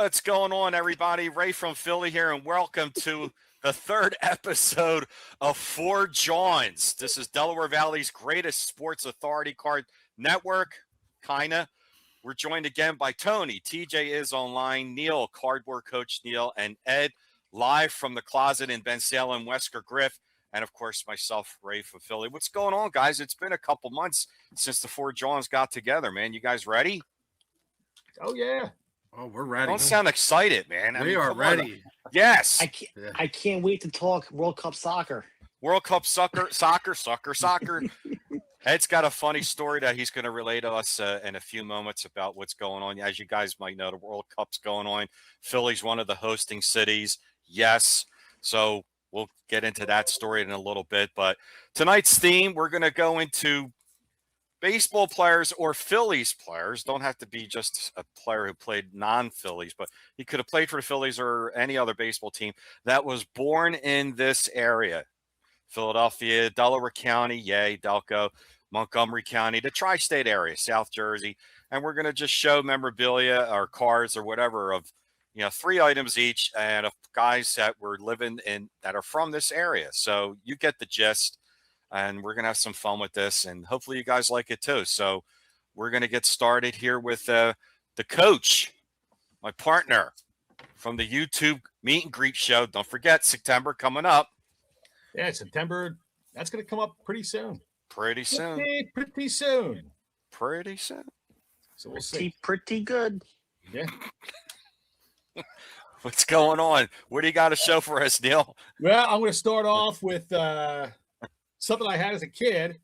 What's going on, everybody? Ray from Philly here, and welcome to the third episode of 4Jawns. This is Delaware Valley's greatest sports authority card network, kinda. We're joined again by Tony. TJ is online, Neil, Cardboard Coach Neil, and Ed, live from the closet in Ben Salem, Wesker Griff, and of course myself, Ray from Philly. What's going on, guys? It's been a couple months since the 4Jawns got together, man. You guys ready? Oh, yeah. Oh, we're ready. Don't sound excited, man. We are ready. Yes. I can't wait to talk World Cup soccer. World Cup soccer. Ed's got a funny story that he's going to relay to us in a few moments about what's going on. As you guys might know, the World Cup's going on. Philly's one of the hosting cities. Yes. So we'll get into that story in a little bit. But tonight's theme, we're going to go into baseball players or Phillies players. Don't have to be just a player who played non-Phillies, but he could have played for the Phillies or any other baseball team that was born in this area. Philadelphia, Delaware County, yay, Delco, Montgomery County, the tri-state area, South Jersey. And we're going to just show memorabilia or cards or whatever of, 3 items each and of guys that were living in that are from this area. So you get the gist. And we're going to have some fun with this, and hopefully you guys like it too. So we're going to get started here with the coach, my partner from the YouTube meet and greet show. Don't forget, September coming up. Yeah, September. That's going to come up pretty soon. Pretty soon. So we'll see. Pretty good. Yeah. What's going on? What do you got to show for us, Neil? Well, I'm going to start off with something I had as a kid.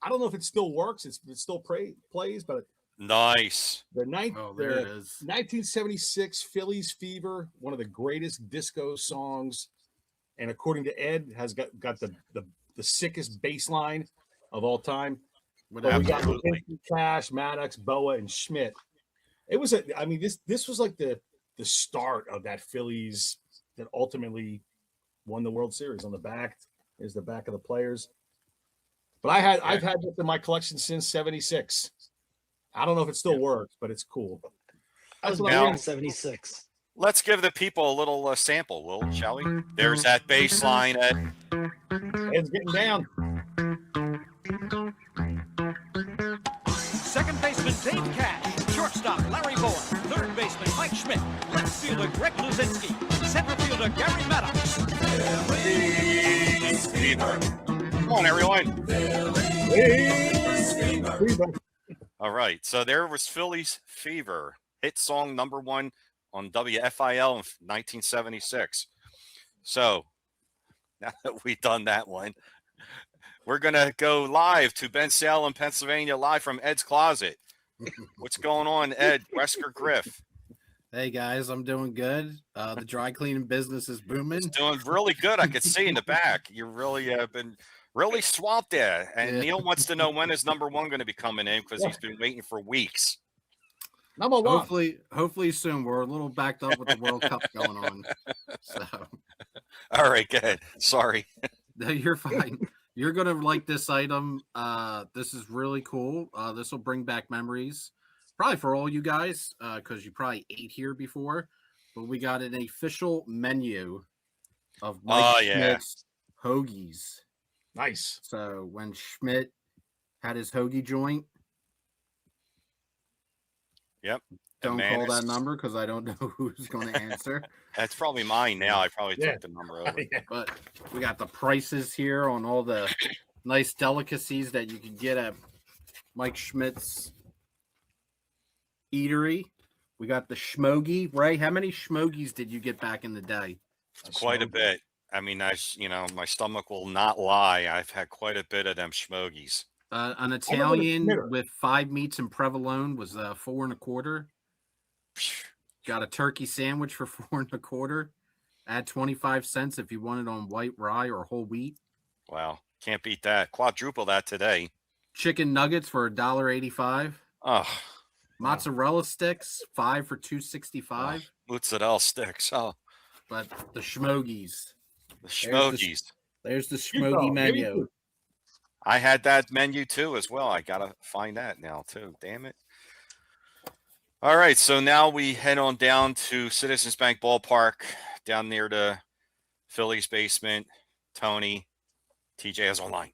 I don't know if it still works. It still plays, but nice. There it is. 1976 Phillies Fever, one of the greatest disco songs, and according to Ed, has got the sickest bass line of all time. We got Cash, Maddox, Boa, and Schmidt. It was this was like the start of that Phillies that ultimately won the World Series. On the back is the back of the players. But I've had this in my collection since 76. I don't know if it still works, but it's cool. I was born in 76. Let's give the people a little sample, shall we? There's that bass line. It's getting down. Second baseman Dave Cash, shortstop Larry Bowen, third baseman Mike Schmidt, left fielder Greg Luzinski, center fielder Gary Maddox. Phillies Fever. Come on, everyone. Phillies Fever. All right, so there was Phillies Fever, hit song #1 on WFIL in 1976. So now that we've done that one, we're going to go live to Ben Salem, Pennsylvania, live from Ed's Closet. What's going on, Ed? Wesker Griff. Hey, guys, I'm doing good. The dry cleaning business is booming. It's doing really good. I could see in the back. You really been really swamped there. And Yeah. Neil wants to know when is #1 going to be coming in because he's been waiting for weeks. #1. Hopefully soon. We're a little backed up with the World Cup going on. So, All right, go ahead. Sorry. no, you're fine. You're going to like this item. This is really cool. This will bring back memories. Probably for all you guys, because you probably ate here before. But we got an official menu of Mike Schmidt's hoagies. Nice. So when Schmidt had his hoagie joint, Yep. don't call that number because I don't know who's going to answer. That's probably mine now. I probably took the number over. But we got the prices here on all the nice delicacies that you can get at Mike Schmidt's eatery. We got the schmogie. Ray, how many schmogies did you get back in the day? Quite a bit. I mean, my stomach will not lie. I've had quite a bit of them schmogies. An Italian with 5 meats and provolone was $4 1/4. Got a turkey sandwich for $4 1/4. Add 25 cents if you want it on white rye or whole wheat. Wow, can't beat that. Quadruple that today. Chicken nuggets for $1.85. Oh, mozzarella sticks 5 for $2.65. Mozzarella sticks. Oh, but the schmogies. The schmogies. There's the schmogie menu. I had that menu too as well. I gotta find that now too. Damn it. All right, so now we head on down to Citizens Bank Ballpark, down near the Phillies basement. Tony, TJ is online.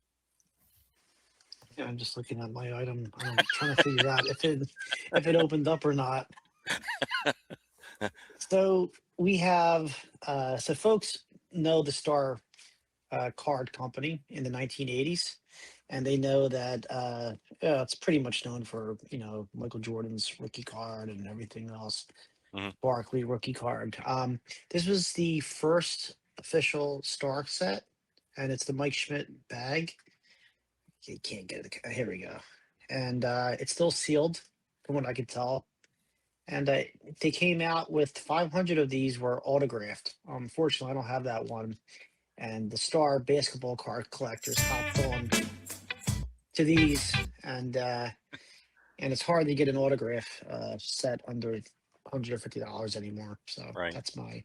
Yeah, I'm just looking at my item. I'm trying to figure out if it opened up or not. So we have so folks know the Star card company in the 1980s, and they know that yeah, it's pretty much known for Michael Jordan's rookie card and everything else. Mhm. Barkley rookie card. This was the first official Star set, and it's the Mike Schmidt bag. You can't get it. Here we go, and it's still sealed, from what I could tell. And they came out with 500 of these were autographed. Unfortunately, I don't have that one. And the Star basketball card collectors hopped on to these, and it's hard to get an autograph set under $150 anymore. So Right. that's my.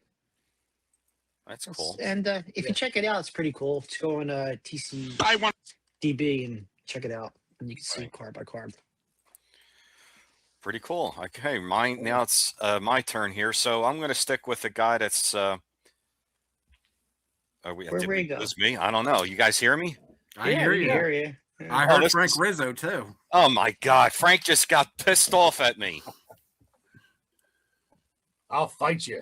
That's cool. And if you check it out, it's pretty cool. Just go on TCDB and check it out, and you can see Right. card by card. Pretty cool. Okay, now it's my turn here. So I'm going to stick with the guy that's. Where Did we we go? lose me? I don't know. You guys hear me? I Yeah, hear we you. can hear you. I Oh, heard this Frank is- Rizzo too. Oh my God, Frank just got pissed off at me. I'll fight you.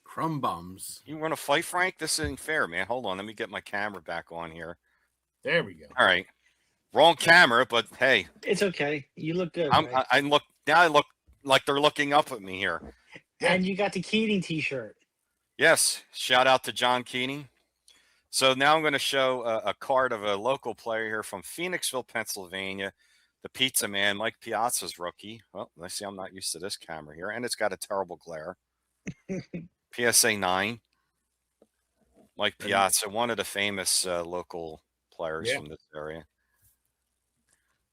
Crumb bums. You want to fight, Frank? This isn't fair, man. Hold on, let me get my camera back on here. There we go. All right, wrong camera, but hey, It's okay. You look good. I Ray. look now. I look like they're looking up at me here. And you got the Keating T-shirt. Yes, shout out to John Keating. So now I'm going to show a card of a local player here from Phoenixville, Pennsylvania, the Pizza Man, Mike Piazza's rookie. Well, let's see, I'm not used to this camera here, and it's got a terrible glare. PSA 9. Mike Piazza, one of the famous local players from this area.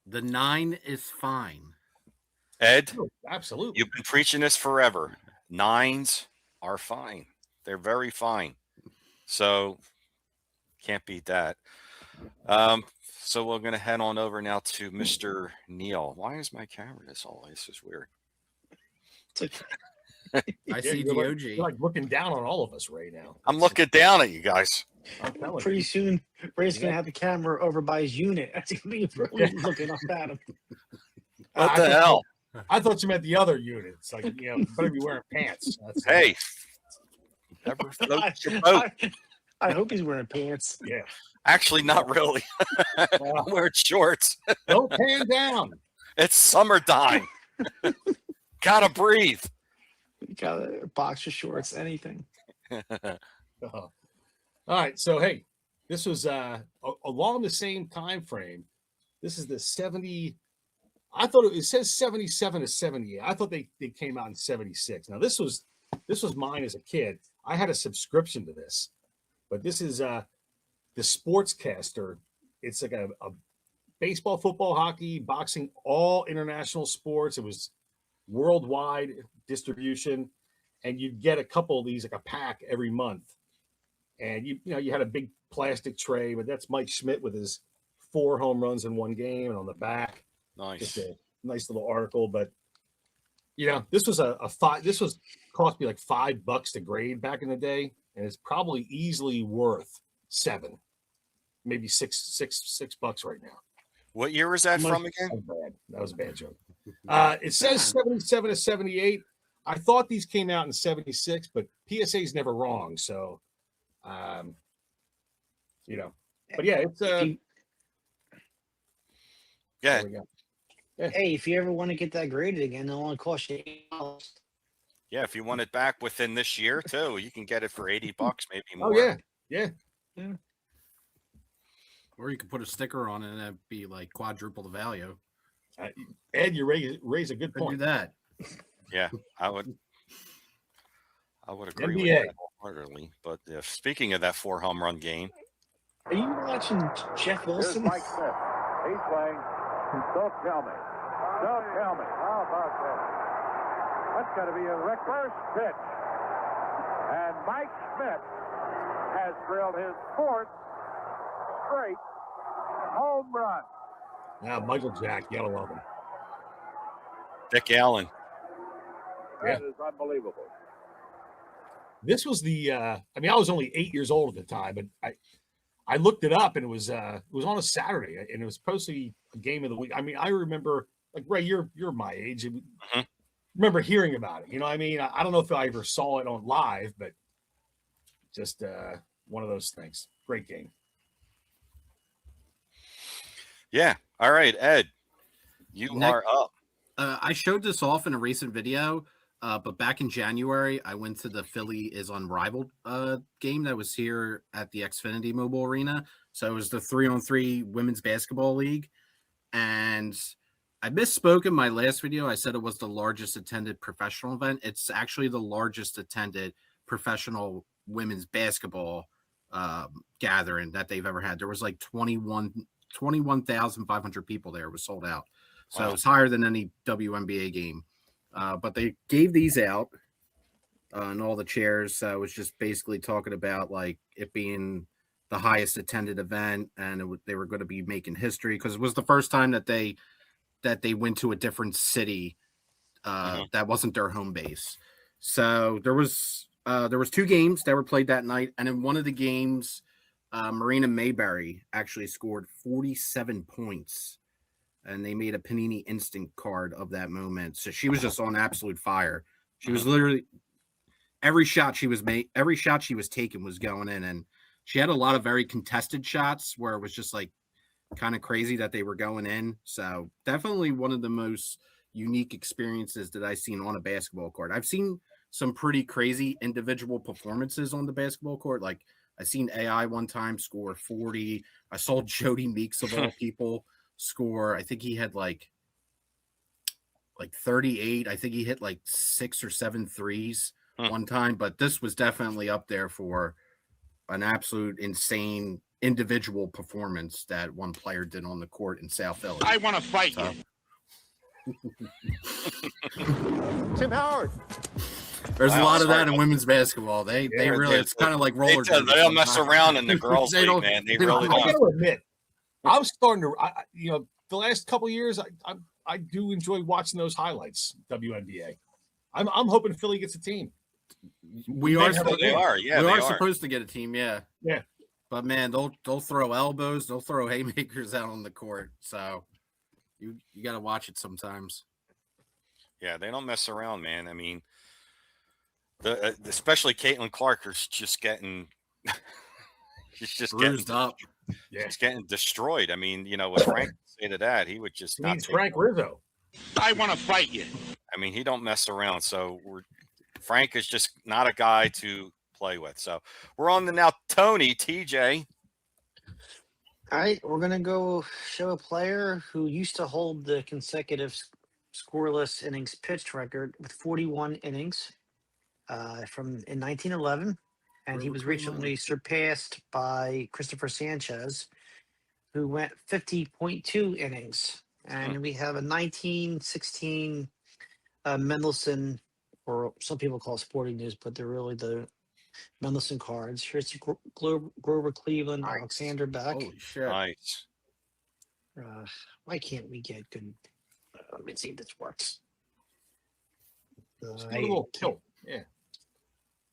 The 9 is fine. Ed, Oh, absolutely. you've been preaching this forever. 9s are fine. They're very fine. So can't beat that. So we're going to head on over now to Mr. Neal. Why is my camera this all? This is weird. It's okay. I see you're the like, OG. you're like looking down on all of us right now. I'm looking down at you guys. I'm telling Pretty you. soon, Ray's gonna have the camera over by his unit. That's gonna be really looking up at him. What I the thought- hell? I thought you meant the other units. Like, better be wearing pants. That's Hey, never float your boat. I hope he's wearing pants. Yeah. Actually, not really. I'm wearing shorts. Don't pan down. It's summertime. Gotta breathe. You got a boxer shorts, anything. All right. So, hey, this was along the same time frame. This is the 70. I thought it says 77 to 78. I thought they came out in 76. Now, this was mine as a kid. I had a subscription to this, but this is the Sportscaster. It's like a baseball, football, hockey, boxing, all international sports. It was worldwide distribution, and you'd get a couple of these, like a pack every month. And you had a big plastic tray, but that's Mike Schmidt with his 4 home runs in one game, and on the back, Nice. just a nice little article. But this was a five. This was cost me like $5 to grade back in the day, and it's probably easily worth $7, maybe $6 right now. What year is that How much- from again? That was bad. That was a bad joke. It says 77 to 78. I thought these came out in 76, but PSA is never wrong. So, but yeah, it's Yeah. there we go. Hey, if you ever want to get that graded again, it'll only cost you $8. Yeah. If you want it back within this year too, you can get it for $80, maybe Oh more. yeah. Or you could put a sticker on it and it'd be like quadruple the value. Ed, you raise a good Could do point. that. Yeah, I would agree with NBA. that wholeheartedly. But speaking of that 4 home run game, Are you watching Jeff Here's Wilson? Mike Smith. He's playing. Don't tell me. Don't tell me. How about that? That's got to be a record. First pitch. And Mike Smith has drilled his 4th straight home run. Now, Michael Jack, you gotta love him. Dick Allen. That is unbelievable. This was the I mean, I was only 8 years old at the time, but I looked it up, and it was on a Saturday, and it was supposed to be a game of the week. I mean, I remember, like, Ray, you're my age. Remember hearing about it. You know what I mean? I don't know if I ever saw it on live, but just one of those things. Great game. Yeah. All right, Ed, you are up. I showed this off in a recent video, but back in January, I went to the Philly is Unrivaled game that was here at the Xfinity Mobile Arena. So it was the 3-on-3 women's basketball league. And I misspoke in my last video. I said it was the largest attended professional event. It's actually the largest attended professional women's basketball gathering that they've ever had. There was like 21,500 people there. It was sold out. So it's higher than any WNBA game. But they gave these out and all the chairs. So it was just basically talking about like it being the highest attended event, and they were going to be making history because it was the first time that they went to a different city that wasn't their home base. So there was 2 games that were played that night, and in one of the games, Marina Mayberry actually scored 47 points. And they made a Panini Instant card of that moment. So she was just on absolute fire. She was literally every shot she was taking was going in. And she had a lot of very contested shots where it was just like kind of crazy that they were going in. So definitely one of the most unique experiences that I've seen on a basketball court. I've seen some pretty crazy individual performances on the basketball court. Like I seen AI one time score 40. I saw Jody Meeks of all people score. I think he had like 38. I think he hit like 6 or 7 threes one time, but this was definitely up there for an absolute insane individual performance that one player did on the court in South Philly. I want to fight you. Tim Howard. There's a lot of that in women's basketball. They really, it's kind of like roller. They don't mess around in the girls' league, man. They really I got don't. to admit, I'm starting to, the last couple of years, I do enjoy watching those highlights. WNBA. I'm hoping Philly gets a team. We are. They are. Yeah, we they are are supposed to get a team. Yeah. Yeah. But man, they'll throw elbows. They'll throw haymakers out on the court. So you got to watch it sometimes. Yeah, they don't mess around, man. I mean, especially Caitlin Clark is just getting. She's just bruised up. Yeah. She's getting destroyed. I mean, what Frank would say to that, he would just not Needs Frank Rizzo. I want to fight you. I mean, he don't mess around. So Frank is just not a guy to play with. So we're on to now Tony, TJ. All right, we're gonna go show a player who used to hold the consecutive scoreless innings pitched record with 41 innings in 1911. And he was recently surpassed by Christopher Sanchez, who went 50.2 innings. And we have a 1916 Mendelssohn, or some people call it Sporting News, but they're really the Mendelssohn cards. Here's the Grover Cleveland, Alexander Beck. Holy shit. Nice. Why can't we get good? Let me see if this works. Just a little tilt. Yeah.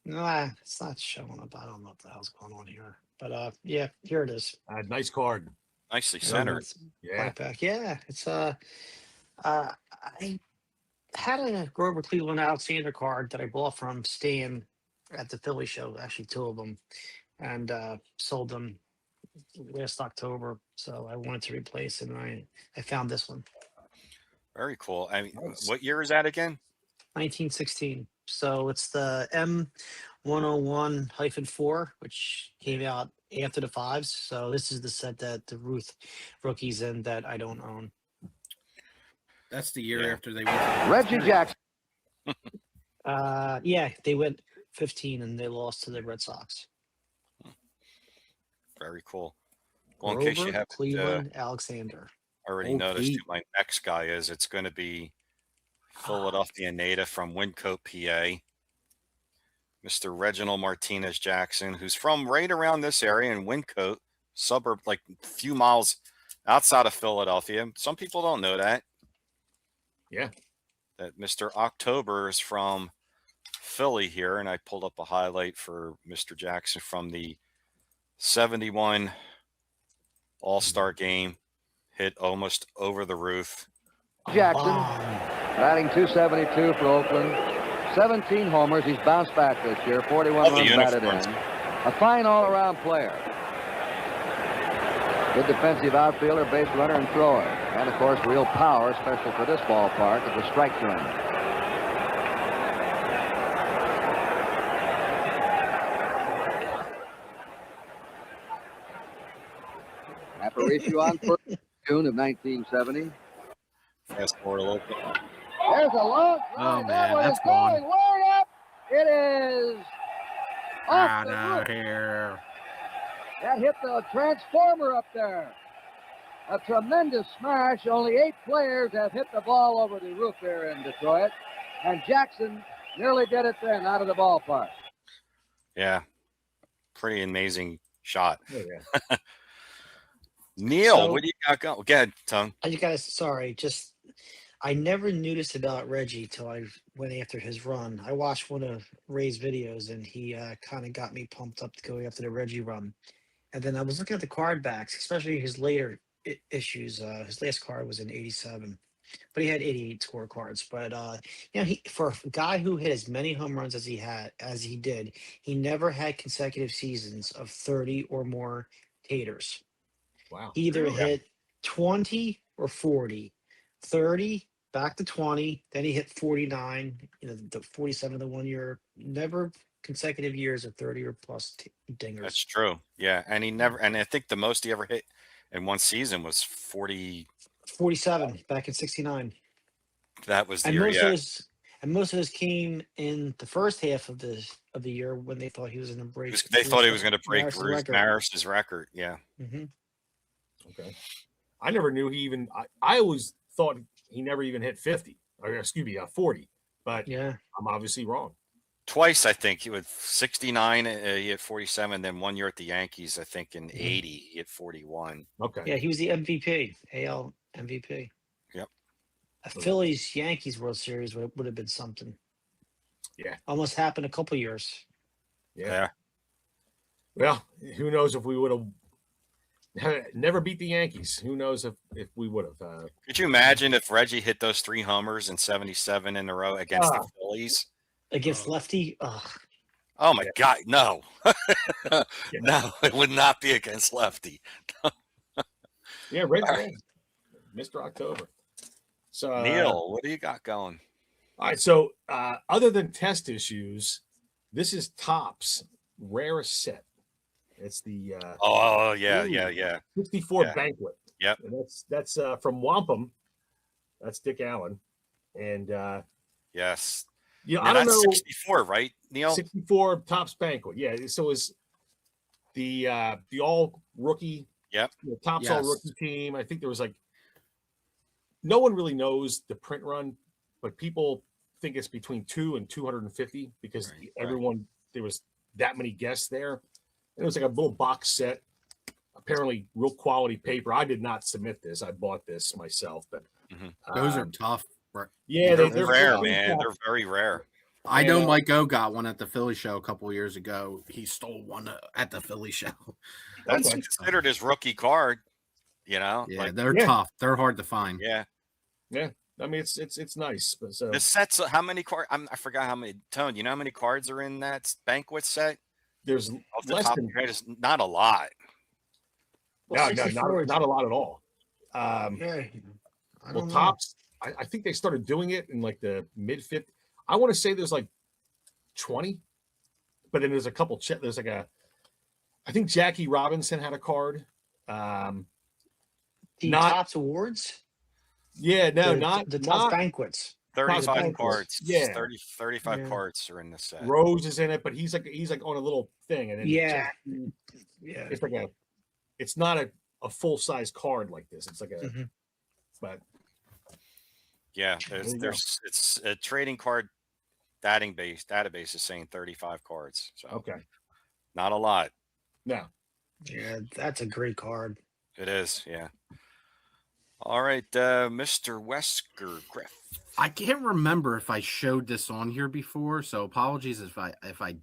Nah, it's not showing up. I don't know what the hell's going on here. But yeah, here it is. Nice card. Nicely centered. Yeah. Back. Yeah, it's I had a Grover Cleveland Alexander card that I bought from Stan at the Philly show, actually 2 of them, and sold them last October. So I wanted to replace it, and I found this one. Very cool. I mean, Nice. what year is that again? 1916. So it's the M101-4, which came out after the 5s. So this is the set that the Ruth rookie's in that I don't own. That's the year Yeah. after they went to Reggie Jackson. Yeah, they went 15 and they lost to the Red Sox. Very cool. Well, in case you Grover haven't Cleveland Alexander. already Oh, noticed Pete. who my next guy is, it's going to be Philadelphia native from Wyncote, PA. Mr. Reginald Martinez Jackson, who's from right around this area in Wyncote, suburb, like a few miles outside of Philadelphia. Some people don't know that. Yeah. that Mr. October is from Philly here, and I pulled up a highlight for Mr. Jackson from the 71 All-Star game. Hit almost over the roof. Jackson, Bomb. batting .272 for Oakland. 17 homers. He's bounced back this year. 41 Love the runs batted in. uniforms. A fine all-around player. Good defensive outfielder, base runner, and thrower. And, of course, real power, especially for this ballpark, at the strike zone. Aparicio on first, June of 1970. Fast forward a little bit. There's a long Oh, drive. man, That that's one is going gone. way up. It is off Out the of roof. here. That hit the transformer up there. A tremendous smash. Only 8 players have hit the ball over the roof here in Detroit. And Jackson nearly did it then out of the ballpark. Yeah. Pretty amazing shot. Oh, yeah. Neil, So- what do you got going? Go ahead, Tone. I just gotta sorry, just I never knew this about Reggie till I went after his run. I watched one of Ray's videos and he kind of got me pumped up to go after the Reggie run. And then I was looking at the card backs, especially his later issues. His last card was in '87, but he had 88 scorecards. But he for a guy who hit as many home runs as he did, he never had consecutive seasons of 30 or more taters. Wow. He either Yeah. hit 20 or 40, 30 back to 20, then he hit 49, the 47 the 1 year, never consecutive years of 30 or plus dingers. That's true. Yeah. And I think the most he ever hit in one season was 40. 47 back in 69. That was the And year. most Yeah. of those most of those came in the first half of the year when they thought he was going to break. They thought he was going to break Maris's Bruce record. Maris's record. Yeah. Mhm. Okay. I never knew he even. I always thought he never even hit 50. Or excuse me, 40. But Yeah. I'm obviously wrong. Twice, I think. He was 69, he hit 47. Then 1 year at the Yankees, I think in 80, he hit 41. Okay. Yeah, he was the MVP, AL MVP. Yep. A Phillies Yankees World Series would have been something. Yeah. Almost happened a couple years. Yeah. Well, who knows if we would have never beat the Yankees? Who knows if we would have? Could you imagine if Reggie hit those 3 homers in 77 in a row against the Phillies? Against lefty? Ugh. Oh my God, no. Yeah. No, it would not be against lefty. Yeah, Reggie, Mr. October. So Neil, what do you got going? All right. So other than test issues, this is Topps rarest set. It's the Oh, yeah, Ooh. yeah. 64 Yeah. banquet. Yep. And that's from Wampum. That's Dick Allen. And Yes. I Now don't that's know. 64, right, Neil? 64 Topps banquet. Yeah. So is the all rookie. Yep. Topps all Yes. rookie team. I think there was like no one really knows the print run, but people think it's between 2 and 250 because Right. everyone there was that many guests there. And it was like a little box set, apparently real quality paper. I did not submit this. I bought this myself, but Those are tough. yeah, They're they're rare, pretty man. tough. They're very rare. I Yeah, know no. Mike O got one at the Philly show a couple years ago. He stole one at the Philly show. That's Okay. considered his rookie card, Yeah, like, they're Yeah. tough. They're hard to find. yeah. I mean, it's nice. But so The sets, how many cards? I forgot how many. Tone, you know how many cards are in that banquet set? there's Off the less top than of your head, it's not a lot. Well, no, 64 not a lot at all. Yeah. I Well, don't know. Topps, I think they started doing it in like the mid 50s. I want to say there's like 20, but then there's a couple. There's like I think Jackie Robinson had a card. The not- Topps Awards? Yeah, no, not the not Topps Banquets. 35 banquets. cards. Yeah. 35 Yeah. cards are in the set. Rose is in it, but he's like on a little thing, and then Yeah. Jackie- Yeah. it's like it's not a full size card like this. It's like a, Mhm. but Yeah, There you go. it's a trading card database is saying 35 cards. So okay, not a lot. no, Yeah, that's a great card. It is, yeah. All right, Mr. Wesker Griff. I can't remember if I showed this on here before, so apologies if I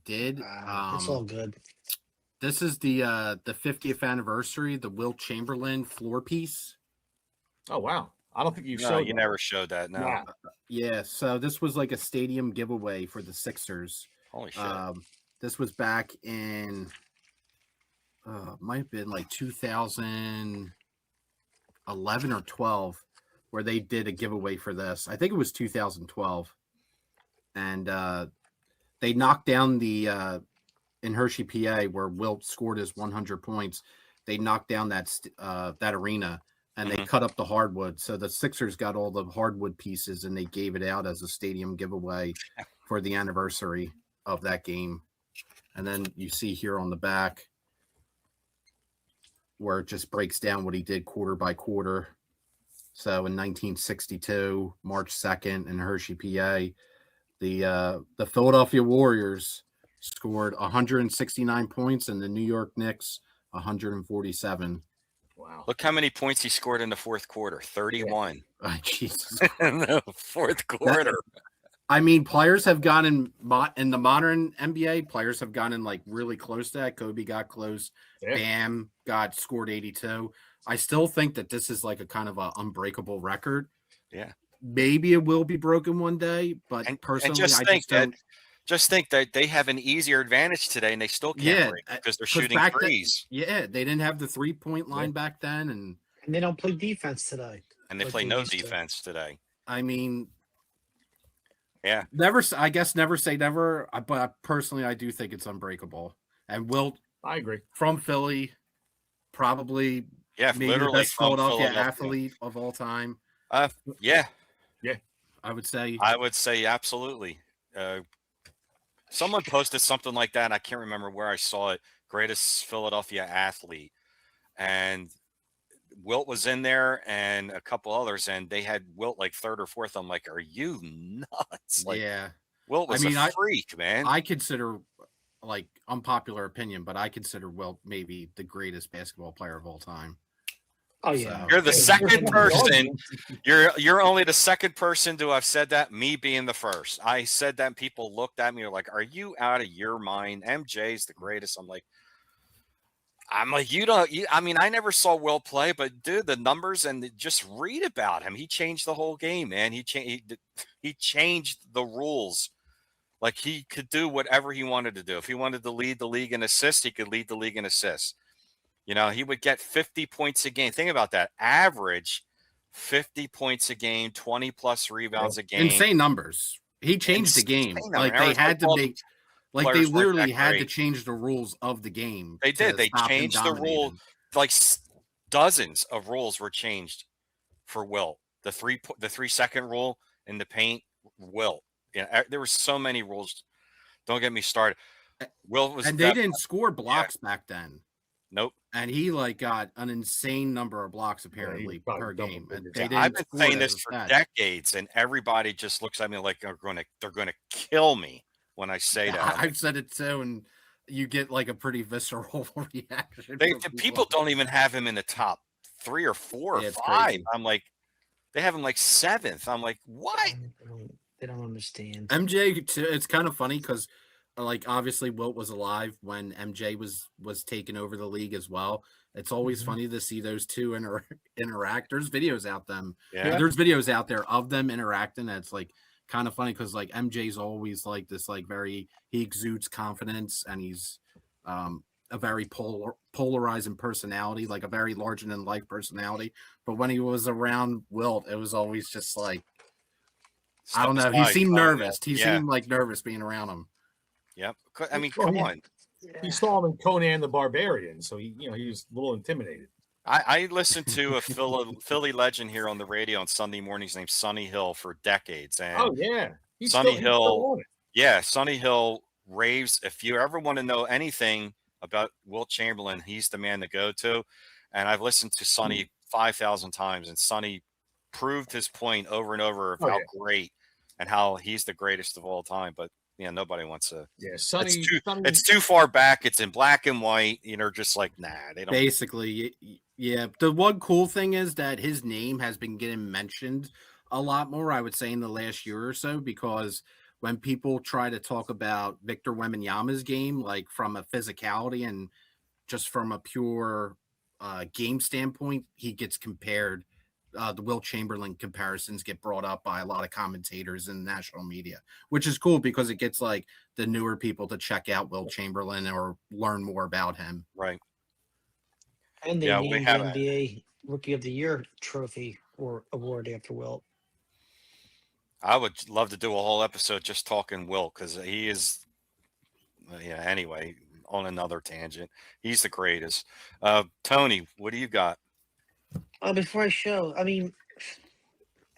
did. It's all good. This is the 50th anniversary, the Wilt Chamberlain floor piece. Oh wow! I don't think you No, showed. you that. never showed that. No. Nah. Yeah, so this was like a stadium giveaway for the Sixers. Holy shit. This was back in might have been like 2011 or 12, where they did a giveaway for this. I think it was 2012, and they knocked down the in Hershey, PA, where Wilt scored his 100 points. They knocked down that arena, and they cut up the hardwood. So the Sixers got all the hardwood pieces, and they gave it out as a stadium giveaway for the anniversary of that game. And then you see here on the back where it just breaks down what he did quarter by quarter. So in 1962, March 2nd, in Hershey, PA, the Philadelphia Warriors scored 169 points, and the New York Knicks 147. Wow! Look how many points he scored in the fourth quarter. 31. Oh, Jesus. In the fourth quarter. I mean, players have gone in the modern NBA. Players have gone in like really close to that. Kobe got close. Yeah. Bam scored 82. I still think that this is like a kind of a unbreakable record. Yeah. Maybe it will be broken one day, but personally, just think that they have an easier advantage today, and they still can't break because they're shooting threes. They didn't have the 3-point line back then, and they don't play defense today. And they play no defense today. I mean, yeah. Never say never. But personally, I do think it's unbreakable. And Wilt, I agree. From Philly, probably maybe literally the best Philadelphia athlete of all time. Yeah. I would say absolutely. Someone posted something like that, and I can't remember where I saw it. Greatest Philadelphia athlete, and Wilt was in there, and a couple others, and they had Wilt like third or fourth. I'm like, are you nuts? Like, yeah, Wilt was a freak, man. I consider, like, unpopular opinion, but I consider Wilt maybe the greatest basketball player of all time. Oh yeah, you're the second person. You're only the second person to have said that. Me being the first. I said that, and people looked at me like, "Are you out of your mind?" MJ's the greatest. I'm like, you don't. I mean, I never saw Will play, but dude, the numbers and just read about him. He changed the whole game, man. He changed the rules. Like, he could do whatever he wanted to do. If he wanted to lead the league in assists, he could lead the league in assists. You know, he would get 50 points a game. Think about that. Average 50 points a game, 20 plus rebounds a game. Insane numbers. He changed the game. Like, they had to make, like, they literally had to change the rules of the game. They did. They changed the rule. Like, dozens of rules were changed for Wilt. The 3-second rule in the paint, Wilt. Yeah, there were so many rules. Don't get me started. Wilt was, and they didn't score blocks back then. Nope. And he got an insane number of blocks apparently per game. And I've been saying this for decades, and everybody just looks at me like they're going to kill me when I say that. I've said it too, and you get like a pretty visceral reaction. People don't even have him in the top 3 or 4 or 5. Crazy. I'm like, they have him like 7th. I'm like, what? They don't understand. MJ, it's kind of funny because, like, obviously Wilt was alive when MJ was taking over the league as well. It's always funny to see those two interact. There's videos There's videos out there of them interacting. That's like kind of funny because, like, MJ's always like this, like, he exudes confidence, and he's a very polarizing personality, like a very larger than life personality. But when he was around Wilt, it was always just like, I don't know. He seemed nervous. He seemed like nervous being around him. Yep. I mean, come on. He saw him in Conan the Barbarian, so he was a little intimidated. I listened to a Philly legend here on the radio on Sunday mornings named Sonny Hill for decades. And Sonny Hill raves. If you ever want to know anything about Wilt Chamberlain, he's the man to go to. And I've listened to Sonny 5,000 times, and Sonny proved his point over and over of how great and how he's the greatest of all time. But nobody wants to. Yeah, Sonny. It's too far back. It's in black and white. Just like, nah, they don't. Basically, yeah. The one cool thing is that his name has been getting mentioned a lot more, I would say, in the last year or so, because when people try to talk about Victor Wembanyama's game, like from a physicality and just from a pure game standpoint, he gets compared. The Will Chamberlain comparisons get brought up by a lot of commentators in the national media, which is cool because it gets like the newer people to check out Will Chamberlain or learn more about him. Right. And they Yeah, named we the have NBA Rookie of the Year trophy or award after Wilt. I would love to do a whole episode just talking Will, because he is. Yeah. Anyway, on another tangent, he's the greatest. Tony, what do you got? Before I show, I mean,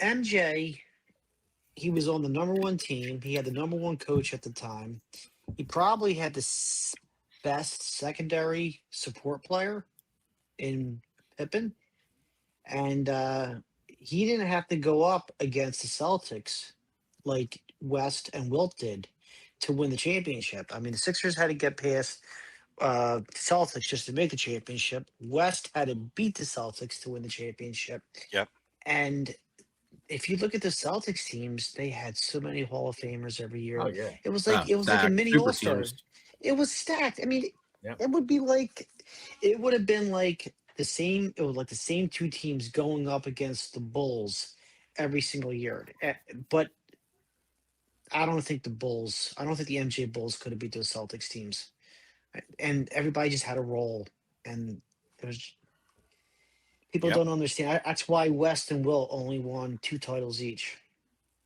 MJ, he was on the number one team. He had the number one coach at the time. He probably had the best secondary support player in Pippen. And he didn't have to go up against the Celtics like West and Wilt did to win the championship. I mean, the Sixers had to get past Celtics just to make the championship. West had to beat the Celtics to win the championship. Yep. And if you look at the Celtics teams, they had so many Hall of Famers every year. Oh yeah. It was like like a mini Super All-Star. teams. It was stacked. I mean, Yep. it would be like it would have been like the same. It was like the same two teams going up against the Bulls every single year. But I don't think the MJ Bulls could have beat those Celtics teams. And everybody just had a role, and it was people Yep. don't understand. That's why West and Will only won 2 titles each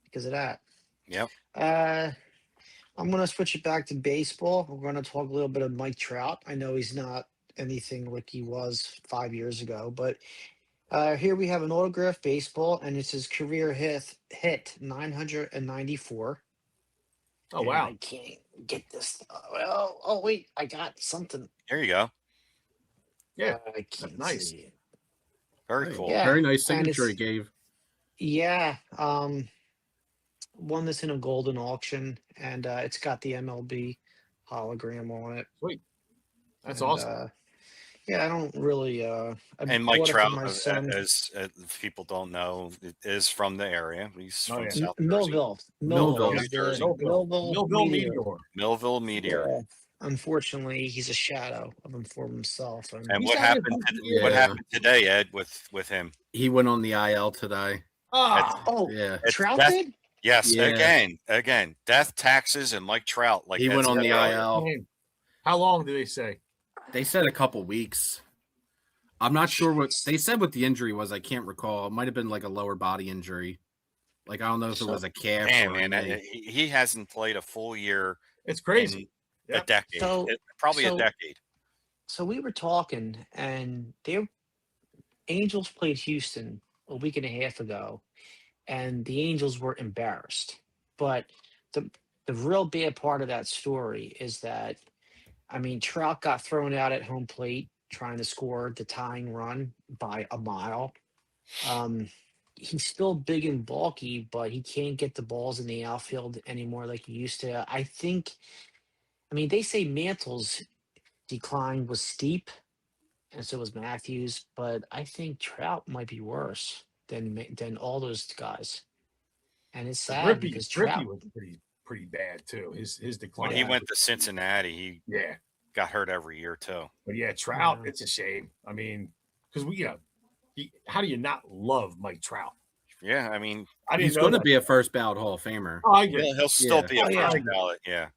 because of that. Yep. I'm going to switch it back to baseball. We're going to talk a little bit of Mike Trout. I know he's not anything like he was 5 years ago, but here we have an autographed baseball, and it's his career hit 994. Oh And wow. I can't get this. Oh wait, I got something. There you go. Yeah. I can't nice. see it. Very cool. Yeah. Very nice and signature he it's- gave. Yeah. Won this in a golden auction, and it's got the MLB hologram on it. Sweet. That's And, awesome. Yeah, I don't really. And Mike bought it for Trout, my son. as if people don't know, is from the area. He's Oh, from yeah. South Jersey. Millville, Millville, New is the Jersey. Millville Meteor. Millville Meteor. Yeah. Unfortunately, he's a shadow of him for himself. And He's what not happened? even- What Yeah. happened today, Ed? With him? He went on the IL today. Oh, Yeah. It's Trout death- did? Yes. Yeah. Again. Death, taxes, and Mike Trout. Like He went that's on the it. IL. How long do they say? They said a couple weeks. I'm not sure what they said what the injury was. I can't recall. It might have been like a lower body injury. Like I don't know if it was a calf Damn, or a man, knee. he hasn't played a full year It's crazy. in a decade. So- Probably a so- decade. So we were talking, and Angels played Houston a week and a half ago, and the Angels were embarrassed. But the real bad part of that story is that, I mean, Trout got thrown out at home plate trying to score the tying run by a mile. He's still big and bulky, but he can't get the balls in the outfield anymore like he used to. I mean, they say Mantle's decline was steep, and so was Matthews, but I think Trout might be worse than all those guys. And it's sad because Trout. Grippy was pretty bad too. His decline. When he went to Cincinnati, he Yeah. got hurt every year too. But yeah, Trout, Yeah. it's a shame. I mean, because how do you not love Mike Trout? Yeah, I mean, I didn't He's know going to that. be a first ballot Hall of Famer. Oh, I get it. he'll still Yeah. be a Oh, yeah. first ballot. Yeah,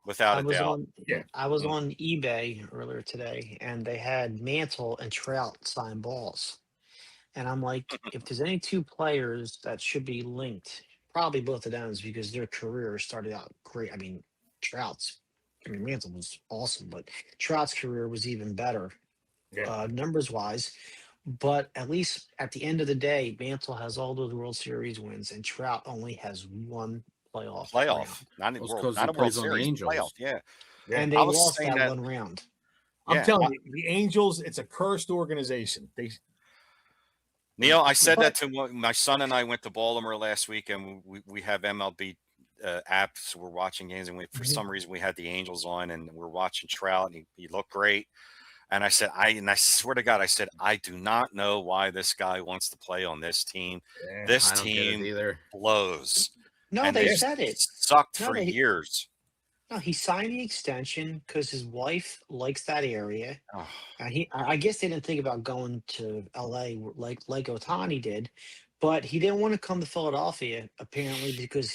without I a was doubt. on Yeah. I was on eBay earlier today, and they had Mantle and Trout sign balls. And I'm like, if there's any two players that should be linked, probably both of them, because their career started out great. I mean, Mantle was awesome, but Trout's career was even better, Yeah. numbers wise. But at least at the end of the day, Mantle has all those World Series wins, and Trout only has one playoff. Playoff, round. not a Well, it's World, 'cause not he a World plays on the Series. Angels. Playoff, yeah. Yeah. And they I was lost saying that that- one round. I'm Yeah. telling you, the Angels, it's a cursed organization. Neil, I said But- that to my son and I went to Baltimore last week, and we have MLB apps. We're watching games, and for Mhm. some reason we had the Angels on, and we're watching Trout, and he looked great. And I said, I swear to God, I said, I do not know why this guy wants to play on this team. Yeah. This I don't get it team either. blows, No, and they they said it. sucked No, for years. No, he signed the extension because his wife likes that area. Oh, I guess they didn't think about going to LA like Otani did, but he didn't want to come to Philadelphia apparently because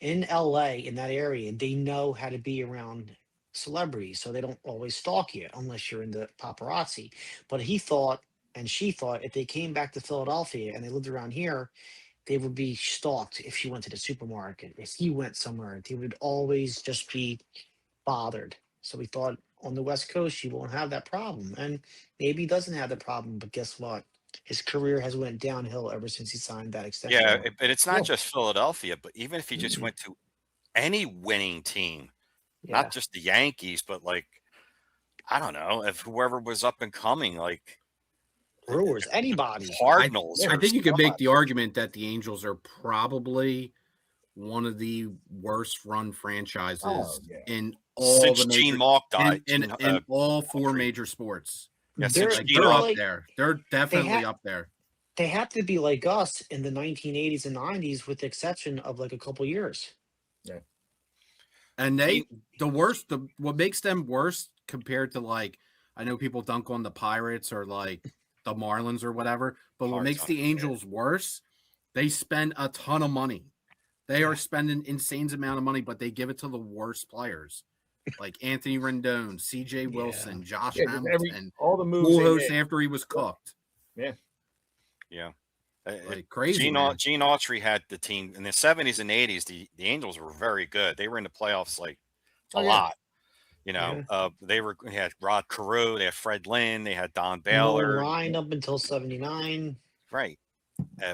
in LA in that area they know how to be around celebrities, so they don't always stalk you unless you're in the paparazzi. But he thought and she thought if they came back to Philadelphia and they lived around here, they would be stalked if she went to the supermarket. If he went somewhere, they would always just be bothered. So we thought on the West Coast, you won't have that problem. And maybe he doesn't have the problem, but guess what? His career has went downhill ever since he signed that extension. yeah, but it's not Yeah. just Philadelphia. But even if he just Mm-mm. went to any winning team, Yeah. not just the Yankees, but like I don't know, if whoever was up and coming, like Brewers, anybody. Cardinals. I or think you could make somebody. the argument that the Angels are probably one of the worst run franchises Oh, yeah. in all Since the Gene major Malk in, died. in, Gene, in all four Autry. major sports. Yeah, They're, since Like, Gene they're Autry. up like, there. They're definitely up there. they have to be like us in the 1980s and 90s, with the exception of like a couple years. And what makes them worse compared to, like, I know people dunk on the Pirates or like the Marlins or whatever, but what Hard makes time, the yeah. Angels worse, they spend a ton of money. They are spending insane amount of money, but they give it to the worst players, like Anthony Rendon, C.J. Wilson, Josh Yeah, just Hamilton, all the moves. Full they Host made. after he was cooked. Yeah. Like crazy. Gene, Man. Gene Autry had the team in the 70s and 80s. The Angels were very good. They were in the playoffs like a Oh, yeah. lot. You know, they had Rod Carew, they had Fred Lynn, they had Don Baylor, Ryan up until 79. right?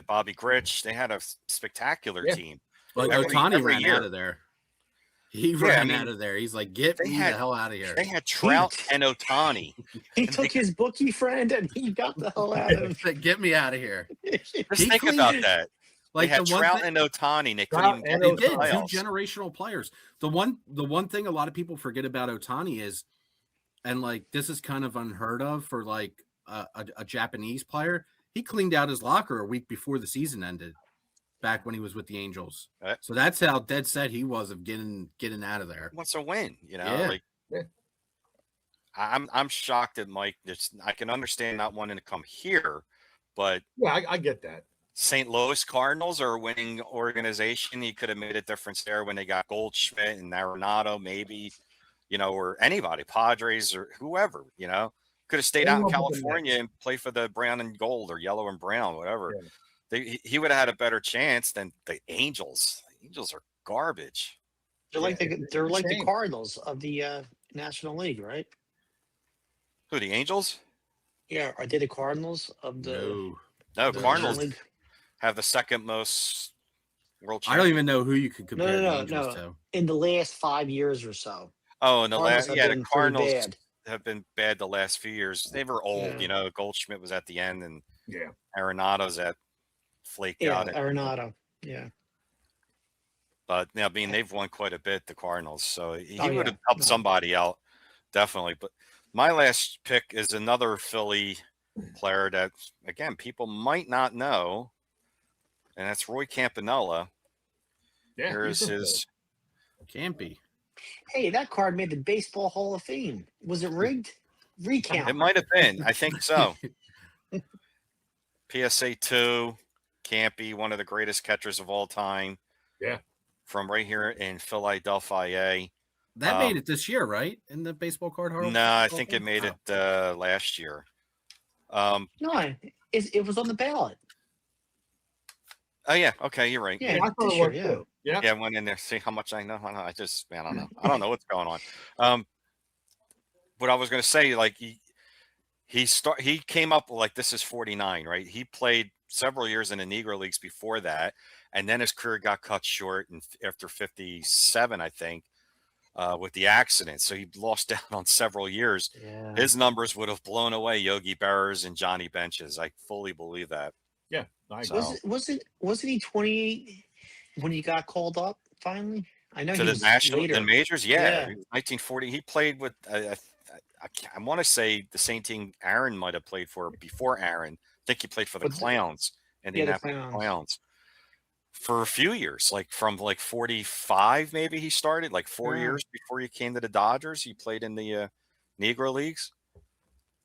Bobby Grich. They had a spectacular Yeah. team. Like Otani ran out of there. He ran out of there. He's like, get me the hell out of here. They had Trout and Otani. He took his bookie friend and he got the hell out of him. Get me out of here. Just think about that. Like they had the one Trout thing, and Otani. And they Trout couldn't and even they get in the did playoffs. two generational players. The one thing a lot of people forget about Otani is, and like this is kind of unheard of for like a Japanese player. He cleaned out his locker a week before the season ended, back when he was with the Angels. So that's how dead set he was of getting out of there. He wants a win, you know. Yeah. Like, I'm shocked at Mike. I can understand not wanting to come here, but Yeah, I get that. St. Louis Cardinals are a winning organization. He could have made a difference there when they got Goldschmidt and Arenado, maybe, you know, or anybody, Padres or whoever, you know, could have stayed out in California and played for the brown and gold or yellow and brown, whatever. Yeah. He would have had a better chance than the Angels. The Angels are garbage. They're like the Cardinals of the National League, right? Who, the Angels? Yeah, are they the Cardinals of the? No, the Cardinals National League? have the second most world champions. I don't even know who you could compare the Angels no. to. In the last 5 years or so. Oh, in the last, the Cardinals bad. Have been bad the last few years. They were old, you know. Goldschmidt was at the end, and Arenado's flaked out. Arenado, yeah. But I mean, they've won quite a bit, the Cardinals. So he would have helped somebody out, definitely. But my last pick is another Philly player that, again, people might not know, and that's Roy Campanella. Yeah, here's his. Campy. Hey, that card made the Baseball Hall of Fame. Was it rigged? Recount. It might have been. I think so. PSA 2, Campy, one of the greatest catchers of all time. Yeah. From right here in Philadelphia. That made it this year, right? In the baseball card Hall? No, I think it made it last year. No, it was on the ballot. Oh, yeah. Okay, you're right. Yeah, I thought it was too. Yeah. Yeah, I went in there. See how much I know. I don't know. I don't know what's going on. But I was going to say, like, he came up like this is 49, right? He played several years in the Negro Leagues before that, and then his career got cut short and after 57, I think, with the accident. So he lost out on several years. Yeah. His numbers would have blown away Yogi Berra's and Johnny Bench's. I fully believe that. Yeah. Wasn't he 28 when he got called up finally? I know to he the was national, later. the majors. Yeah, Yeah. 1940. He played with. I want to say the same team Aaron might have played for before Aaron. I think he played for the But Clowns, the Indianapolis Clowns. Clowns, for a few years. Like from like 45, maybe he started. Like 4 years before he came to the Dodgers, he played in the Negro Leagues.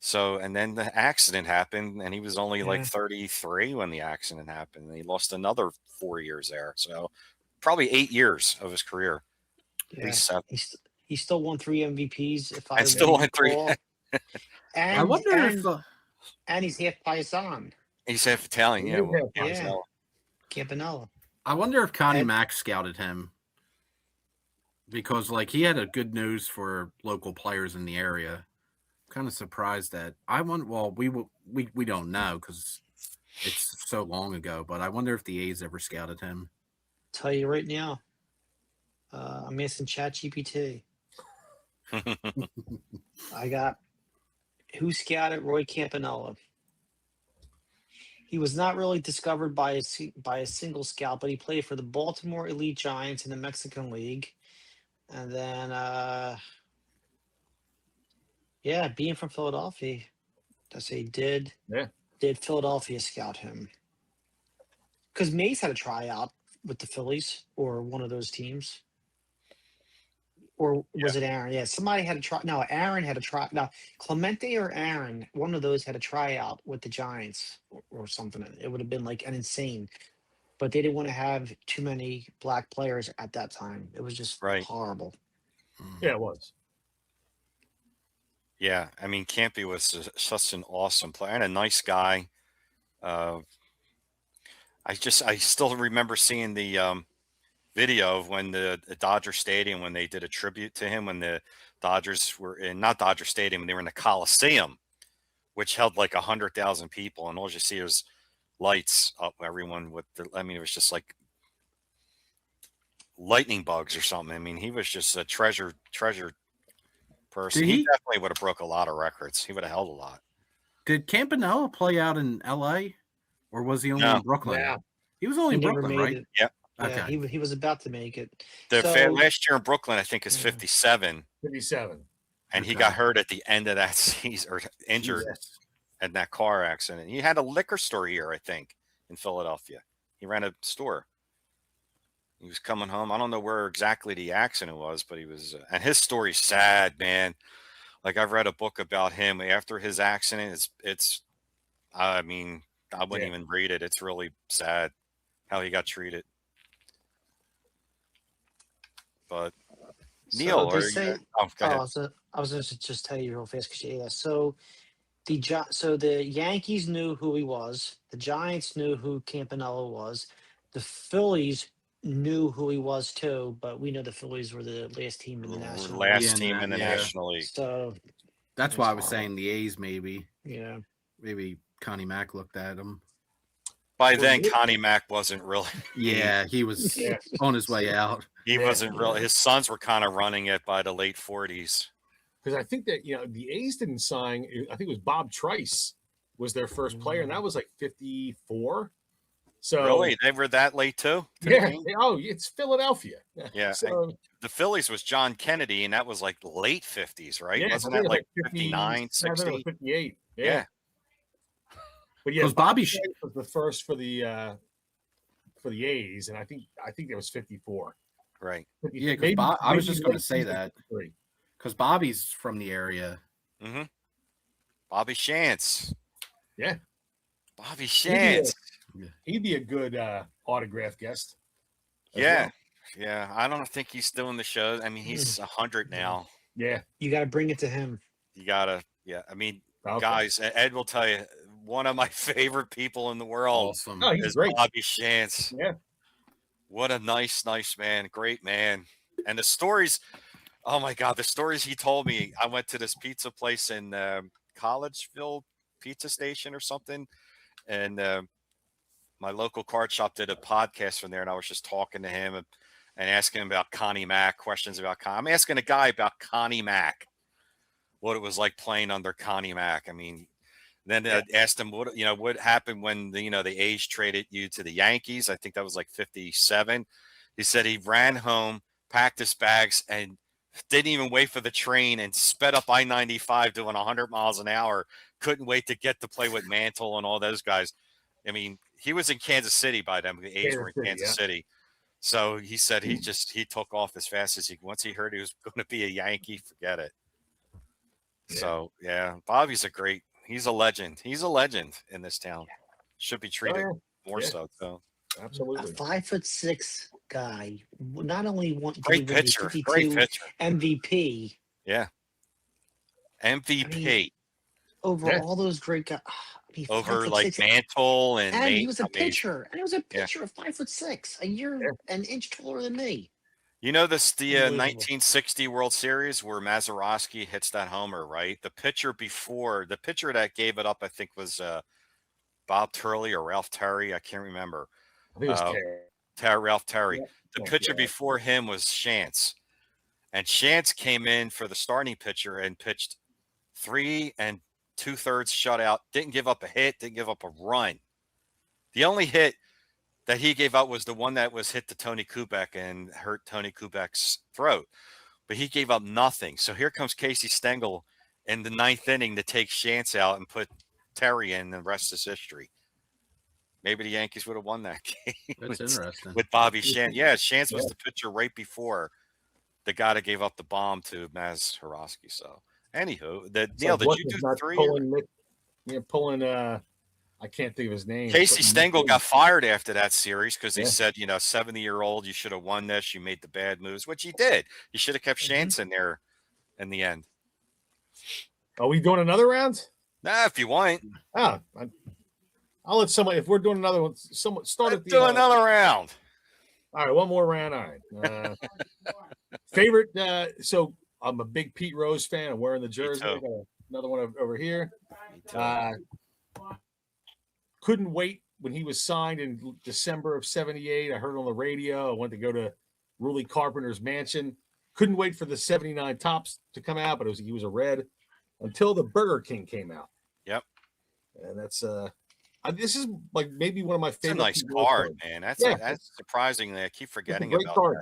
So, and then the accident happened, and he was only like Yeah. 33 when the accident happened. And he lost another 4 years there. So, probably 8 years of his career, at Yeah. least 7. He still won 3 MVPs, if I And still won 3. recall. I wonder if and he's half Paisan. He's half Italian, He yeah. is Well, half Yeah. so- Campanella. I wonder if Connie Ed- Mack scouted him because, like, he had a good nose for local players in the area. Kind of surprised that Well, we don't know because it's so long ago. But I wonder if the A's ever scouted him. Tell you right now. I'm asking ChatGPT. I got who scouted Roy Campanella. He was not really discovered by a single scout, but he played for the Baltimore Elite Giants in the Mexican League, and then being from Philadelphia, that's a did Philadelphia scout him? Because Mays had a tryout with the Phillies or one of those teams. Or was it Aaron? Yeah, somebody had a try. No, Aaron had a try. No, Clemente or Aaron, one of those had a tryout with the Giants or something. It would have been like an insane, but they didn't want to have too many black players at that time. It was just Right. horrible. Yeah, it was. Yeah, I mean, Campy was such an awesome player and a nice guy. I still remember seeing the video of when the Dodger Stadium, when they did a tribute to him, when the Dodgers were in, not Dodger Stadium, they were in the Coliseum, which held like 100,000 people, and all you see was lights up. Everyone with it was just like lightning bugs or something. I mean, he was just a treasure person. Did He he- definitely would have broke a lot of records. He would have held a lot. Did Campanella play out in L.A. or was he only No. in Brooklyn? Yeah. He was only He in never Brooklyn, made right? it. Yep. Yeah, Okay. he was about to make it. The So- last year in Brooklyn, I think, is Yeah. 57, 57. and he Okay. got hurt at the end of that season, or injured Jesus. in that car accident. He had a liquor store here, I think, in Philadelphia. He ran a store. He was coming home. I don't know where exactly the accident was, but he was, and his story's sad, man. Like, I've read a book about him after his accident. I mean, I wouldn't even read it. It's really sad how he got treated. But Neil, they or say, go ahead. I was going to just tell you real fast because you asked. So the Yankees knew who he was. The Giants knew who Campanella was. The Phillies knew who he was too, but we know the Phillies were the last team in the National League. Last Yeah, team in the yeah. National League. So That's That's why I was horrible. saying the A's maybe. yeah, Maybe Connie Mack looked at him. By then, Connie Mack wasn't really. Yeah, he was Yeah. on his way out. He wasn't really. His sons were kind of running it by the late 40s. Because I think that, the A's didn't sign, I think it was Bob Trice was their first player, and that was like 54. So Really, they were that late too. to the yeah. game? Oh, it's Philadelphia. Yeah, So The Phillies was John Kennedy, and that was like late 50s, right? yeah, Wasn't I think that it was like 59, 57 or 60? 58. Yeah. But yeah, Because Bob Bobby Trice was the first for the A's, and I think it was 54. Right. Yeah, because I was just going to say that 53. because Bobby's from the area. Mm-hmm. Bobby Shantz. Yeah. Bobby He'd Shantz. He'd be a good autograph guest. as Yeah. well. Yeah. I don't think he's doing the shows. I mean, he's 100 now. Yeah. you got to bring it to him. You gotta. Yeah. I mean, Okay. guys, Ed will tell you, one of my favorite people in the world Awesome. Oh, he's is great. Bobby Shantz. Yeah. What a nice man. Great man. And the stories, oh my God, the stories he told me. I went to this pizza place in Collegeville Pizza Station or something. And my local card shop did a podcast from there. And I was just talking to him and asking him about Connie Mack, questions about I'm asking a guy about Connie Mack, what it was like playing under Connie Mack. I mean, then I asked him what happened when the A's traded you to the Yankees. I think that was like 57. He said he ran home, packed his bags, and didn't even wait for the train and sped up I-95 doing 100 miles an hour. Couldn't wait to get to play with Mantle and all those guys. I mean, he was in Kansas City by then. The A's were in Kansas City. So he said he took off as fast as once he heard he was going to be a Yankee, forget it. Yeah. So, yeah, Bobby's he's a legend. He's a legend in this town. Should be treated more so. Absolutely. A 5'6" guy, not only great pitcher, MVP. Yeah. MVP. I mean, over all those great guys. Over like Mantle and he was a pitcher. And he was a pitcher of 5'6", an inch taller than me. You know the 1960 World Series where Mazeroski hits that homer, right? The pitcher that gave it up, I think, was Bob Turley or Ralph Terry. I can't remember. I think it was Ralph Terry. Yeah. The pitcher before him was Shantz. And Shantz came in for the starting pitcher and pitched 3 2/3 shutout. Didn't give up a hit. Didn't give up a run. The only hit that he gave up was the one that was hit to Tony Kubek and hurt Tony Kubek's throat. But he gave up nothing. So here comes Casey Stengel in the 9th inning to take Shantz out and put Terry in. The rest is history. Maybe the Yankees would have won that game. That's interesting. With Bobby Shantz. Yeah, Shantz was the pitcher right before the guy that gave up the bomb to Mazeroski. So, anywho, Neil, did you do 3? Pulling I can't think of his name. Casey Stengel got fired after that series because he said, 70-year-old, you should have won this. You made the bad moves, which he did. You should have kept Shantz in there in the end. Are we doing another round? Nah, if you want. I'll let somebody, if we're doing another one, someone start at the do another round. All right, one more round. All right. Favorite. So I'm a big Pete Rose fan. I'm wearing the jersey. I got another one over here. Couldn't wait when he was signed in December of '78. I heard on the radio. I went to go to Ruly Carpenter's mansion. Couldn't wait for the '79 tops to come out, but he was a red until the Burger King came out. Yep. And that's this is like maybe one of my favorite. It's a nice card, man. That's surprisingly. I keep forgetting about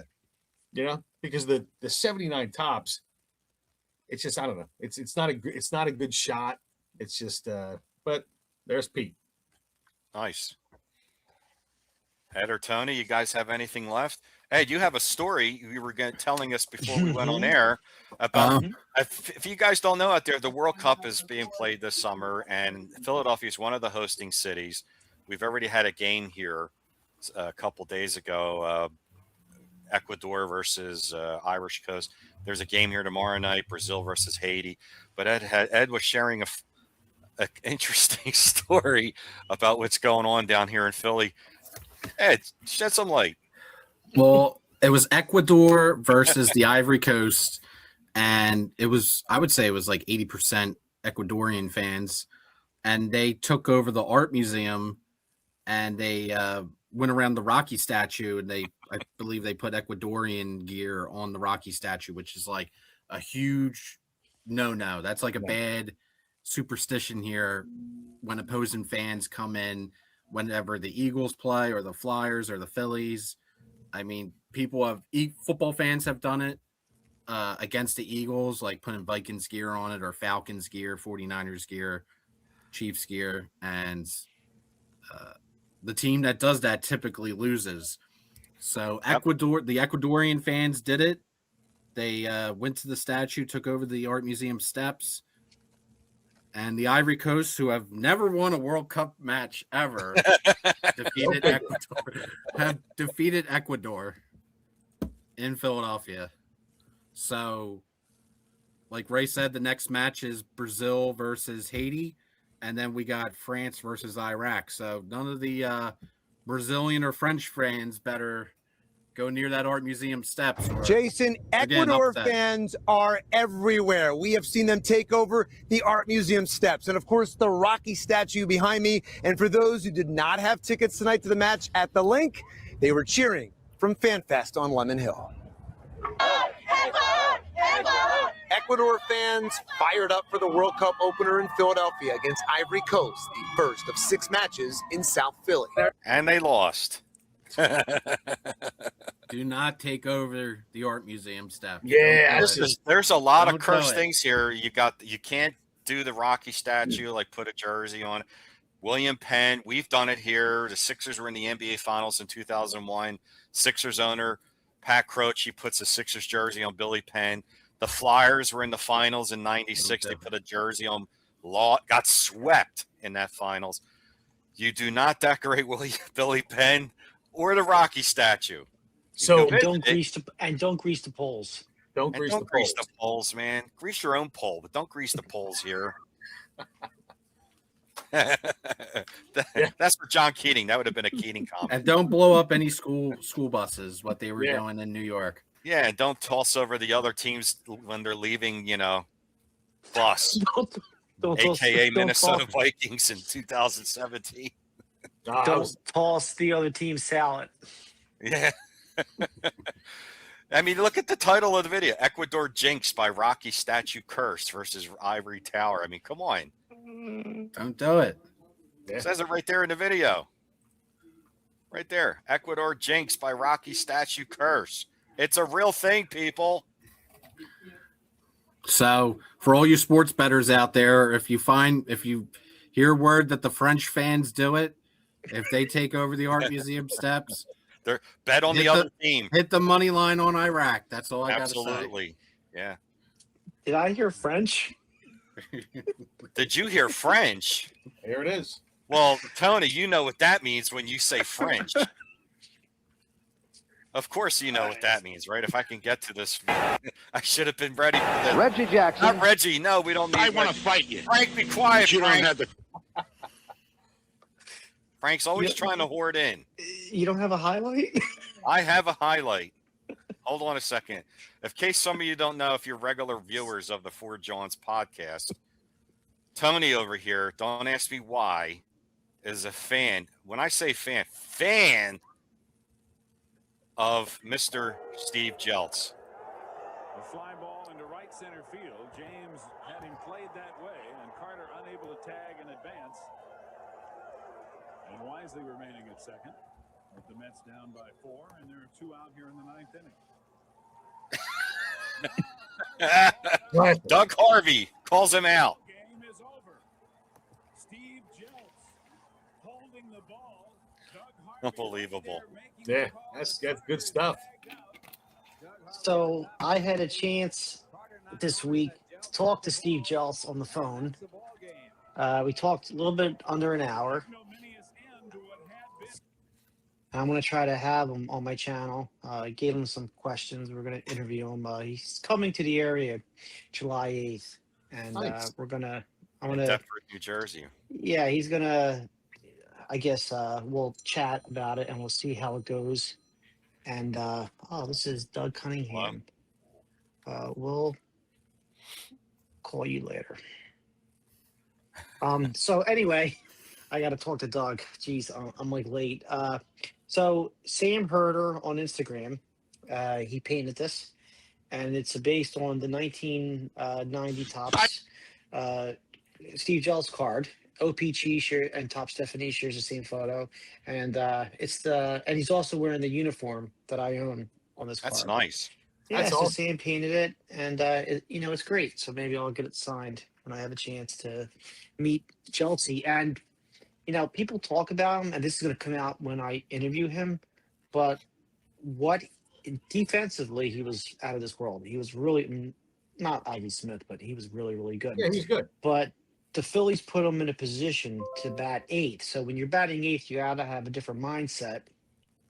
that. Because the '79 tops, it's just, I don't know. It's not a good shot. It's just but there's Pete. Nice. Ed or Tony, you guys have anything left? Ed, you have a story you were telling us before we went on air about. If you guys don't know out there, the World Cup is being played this summer, and Philadelphia is one of the hosting cities. We've already had a game here a couple days ago, Ecuador versus Irish Coast. There's a game here tomorrow night, Brazil versus Haiti. But Ed was sharing an interesting story about what's going on down here in Philly. Ed, shed some light. Well, it was Ecuador versus the Ivory Coast, and I would say it was like 80% Ecuadorian fans, and they took over the art museum, and they went around the Rocky statue, and I believe they put Ecuadorian gear on the Rocky statue, which is like a huge no. That's like a bad superstition here when opposing fans come in whenever the Eagles play or the Flyers or the Phillies. I mean, football fans have done it against the Eagles, like putting Vikings gear on it or Falcons gear, 49ers gear, Chiefs gear. And the team that does that typically loses. So the Ecuadorian fans did it. They went to the statue, took over the art museum steps. And the Ivory Coast, who have never won a World Cup match ever, defeated Ecuador in Philadelphia. So, like Ray said, the next match is Brazil versus Haiti, and then we got France versus Iraq. So none of the Brazilian or French fans better go near that art museum steps. Jason, Ecuador fans are everywhere. We have seen them take over the art museum steps. And of course, the Rocky statue behind me. And for those who did not have tickets tonight to the match at the link, they were cheering from FanFest on Lemon Hill. Ecuador fans fired up for the World Cup opener in Philadelphia against Ivory Coast, the first of 6 matches in South Philly. And they lost. Do not take over the art museum steps. Yeah, There's a lot Don't of do cursed it. things here. You can't do the Rocky statue, like put a jersey on it. William Penn, we've done it here. The Sixers were in the NBA Finals in 2001. Sixers owner Pat Croce, he puts a Sixers jersey on Billy Penn. The Flyers were in the finals in '96. They put a jersey on Law, got swept in that finals. You do not decorate Billy Penn or the Rocky statue. So don't grease the poles. Don't grease the poles, man. Grease your own pole, but don't grease the poles here. That's for John Keating. That would have been a Keating comment. And don't blow up any school buses, what they were doing in New York. Yeah, and don't toss over the other teams when they're leaving, bus. AKA Minnesota Vikings in 2017. Don't toss the other team's salad. Yeah. I mean, look at the title of the video. Ecuador Jinx by Rocky Statue Curse versus Ivory Tower. I mean, come on. Don't do it. It says it right there in the video. Right there. Ecuador Jinx by Rocky Statue Curse. It's a real thing, people. So for all you sports bettors out there, if you hear word that the French fans do it, if they take over the art museum steps, they're bet on the other team. Hit the money line on Iraq. That's all I got to say. Absolutely. Yeah. Did I hear French? Did you hear French? Here it is. Well, Tony, you know what that means when you say French. Of course you know what that means, right? If I can get to this, I should have been ready for this. Reggie Jackson. Not Reggie. No, we don't need I want to Reggie. fight you. Frank, be quiet, You don't Frank. have the. Frank's always trying to hoard in. You don't have a highlight? I have a highlight. Hold on a second. In case some of you don't know, if you're regular viewers of the 4Jawns podcast, Tony over here, don't ask me why, is a fan. When I say fan of Mr. Steve Jeltz. A fly ball into right center field. James having played that way, and Carter unable to tag in advance. And Wisely remaining at second. With the Mets down by 4, and there are 2 out here in the 9th inning. Doug Harvey calls him out. Game is over. Steve Jeltz holding the ball. Doug Harvey Unbelievable. Yeah, that's good stuff. So I had a chance this week to talk to Steve Jeltz on the phone. We talked a little bit under an hour. I'm going to try to have him on my channel. I gave him some questions. We're going to interview him. He's coming to the area July 8th. And Nice. I'm going to, Deptford, New Jersey. yeah, he's going to, I guess we'll chat about it and we'll see how it goes. And, this is Doug Cunningham. We'll call you later. So anyway, I got to talk to Doug. Jeez, I'm like late. So Sam Herder on Instagram, he painted this, and it's based on the 1990 Topps Steve Jeltz card. OPG shirt and Top Stephanie shares the same photo, and and he's also wearing the uniform that I own on this card. That's nice. Yeah, That's so awesome. Sam painted it, and it's great. So maybe I'll get it signed when I have a chance to meet Chelsea. And people talk about him, and this is going to come out when I interview him. But defensively, he was out of this world. He was really not Ivy Smith, but he was really, really good. Yeah, he's good. But the Phillies put him in a position to bat 8th. So when you're batting 8th, you got to have a different mindset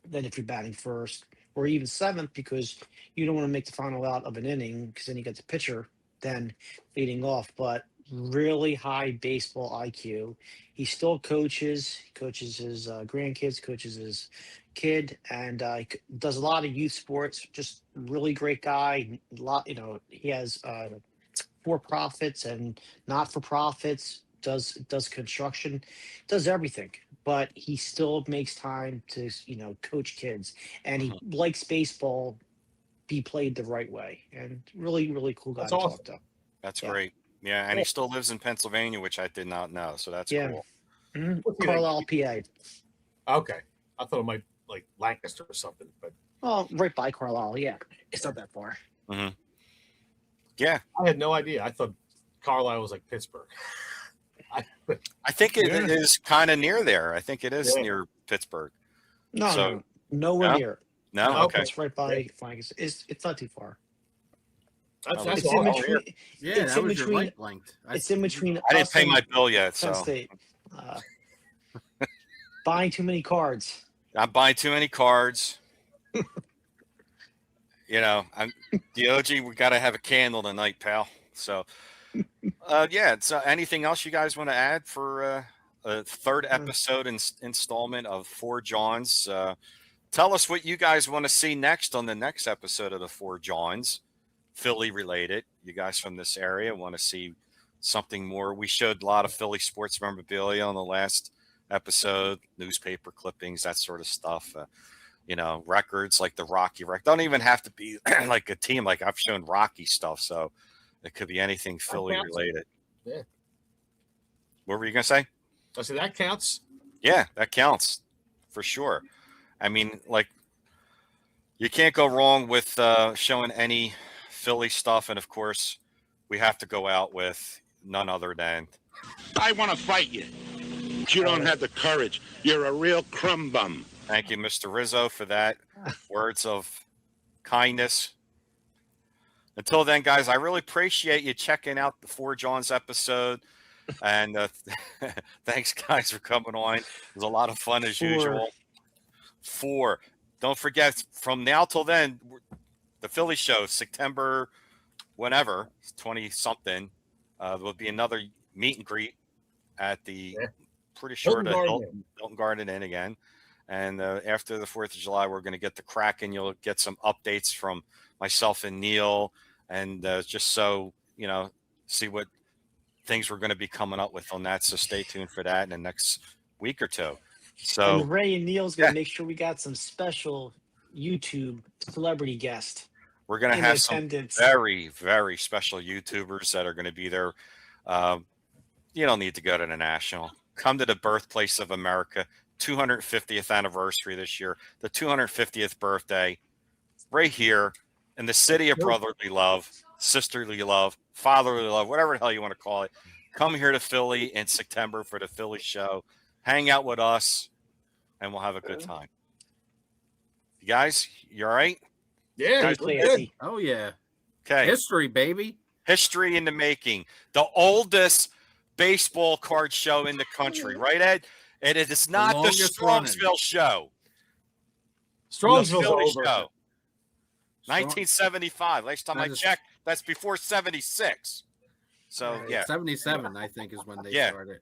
than if you're batting 1st or even 7th, because you don't want to make the final out of an inning, because then you get the pitcher then leading off. But really high baseball IQ. He still coaches. He coaches his grandkids, coaches his kid, and he does a lot of youth sports. Just really great guy. He has for-profits and not-for-profits. Does construction, does everything. But he still makes time to coach kids, and he likes baseball be played the right way. And really, really cool guy That's to awesome. talk to. That's Yeah. great. Yeah, and he still lives in Pennsylvania, which I did not know. So that's cool. Mhm. What's he Carlisle, PA. Okay, I thought it might like Lancaster or something, but Well, right by Carlisle. Yeah, it's not that far. Mm-hmm. Yeah, I had no idea. I thought Carlisle was like Pittsburgh. I think it Yeah. is kind of near there. I think it is Yeah. near Pittsburgh. No, So- no, nowhere No? near. No, Oh, okay. It's right by Flanks. It's not too far. That's It's all. in between. Yeah, It's that in was your between. light blinked. It's in between. I didn't us pay and my bill yet, Penn so State. Buying too many cards. I'm buying too many cards. I'm the OG. We got to have a candle tonight, pal. So, yeah. So, anything else you guys want to add for a third episode installment of 4Jawns? Tell us what you guys want to see next on the next episode of the 4Jawns, Philly related. You guys from this area want to see something more? We showed a lot of Philly sports memorabilia on the last episode, newspaper clippings, that sort of stuff. Records like the Rocky record. Don't even have to be like a team. Like I've shown Rocky stuff, so it could be anything Philly related. Yeah. What were you gonna say? I said that counts. Yeah, that counts for sure. I mean, like you can't go wrong with showing any Philly stuff, and of course, we have to go out with none other than. I want to fight you. But you don't have the courage. You're a real crumb bum. Thank you, Mr. Rizzo, for that words of kindness. Until then, guys, I really appreciate you checking out the 4Jawns episode. And thanks, guys, for coming on. It was a lot of fun as usual. 4. Don't forget, from now till then, the Philly show, September, whenever, 20-something, will be another meet and greet at the, pretty sure, the Hilton Garden Inn again. And after the 4th of July, we're going to get the Kraken. You'll get some updates from myself and Neil. And just so, see what things we're going to be coming up with on that. So stay tuned for that in the next week or two. So And Ray and Neil's going to make sure we got some special YouTube celebrity guest. We're going to in have some attendance. very, very special YouTubers that are going to be there. You don't need to go to the national. Come to the birthplace of America. 250th anniversary this year, the 250th birthday, right here in the city of brotherly love, sisterly love, fatherly love, whatever the hell you want to call it. Come here to Philly in September for the Philly show. Hang out with us, and we'll have a good time. You guys, you all right? Yeah. Classy. Oh yeah. Okay. History, baby. History in the making. The oldest baseball card show in the country, right, Ed? And it is not the longest Strongsville show. Strongsville's Philly over. show. 1975. Last time I checked, that's before 76. So, yeah. 77, I think, is when they started.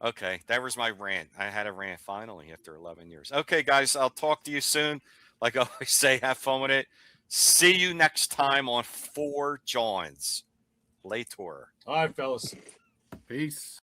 Okay, that was my rant. I had a rant finally after 11 years. Okay, guys, I'll talk to you soon. Like I always say, have fun with it. See you next time on 4Jawns. Later. All right, fellas. Peace.